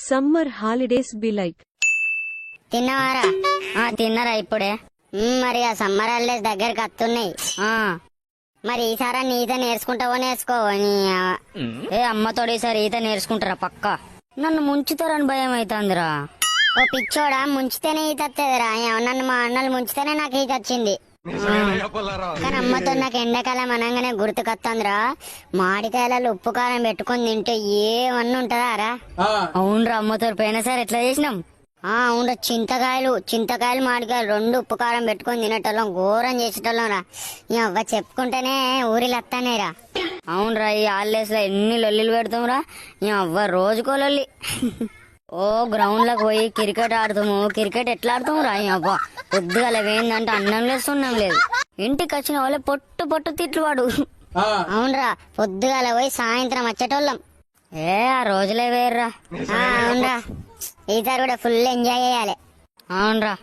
summer holidays be like? తిన్నవారా? తిన్నరా ఇప్పుడే. మరి ఆ సమ్మర్ హాలిడేస్ దగ్గరికి వస్తున్నాయి. మరి ఈసారి నీ ఈత నేర్చుకుంటావో నేర్చుకోవో? అమ్మతోడు ఈసారి ఈత నేర్చుకుంటారా పక్క? నన్ను ముంచుతారని భయం అవుతుందిరా. ఓ పిచ్చోడా, ముంచితేనే ఈత వస్తుందిరా. నన్ను మా అన్నలు ముంచితేనే నాకు ఈత వచ్చింది. కానీ అమ్మతో నాకు ఎండాకాలం అనగానే గుర్తుకొస్తుందిరా. మామిడికాయలలో ఉప్పు కారం పెట్టుకుని తింటే ఏమన్నా ఉంటదా రా? అవునరా, అమ్మతో పోయినా సరే ఎట్లా చేసినాం. అవునరా, చింతకాయలు మామిడికాయలు రెండు ఉప్పు కారం పెట్టుకుని తినేటోళ్ళం, ఘోరం చేసేటోళ్ళం రా. అవ్వ చెప్పుకుంటేనే ఊరిలో వస్తానేరా. అవునరా, ఈ హాలిడేస్ లో ఎన్ని లొల్లిలు పెడతాం రా. అవ్వ రోజుకో లొల్లి. ఓ గ్రౌండ్ లకు పోయి క్రికెట్ ఆడుతాము. క్రికెట్ ఎట్లా ఆడుతాము రా. అవ్వ పొద్దుగల వేయిందంటే అన్నం లేదు సున్నం లేదు. ఇంటికి వచ్చిన వాళ్ళే పొట్టు తిట్లు వాడు. అవునరా, పొద్దుగాల పోయి సాయంత్రం వచ్చేటోళ్ళం. ఆ రోజులే వేర్రా. అవునరా, ఈసారి కూడా ఫుల్ ఎంజాయ్ చేయాలి. అవునరా.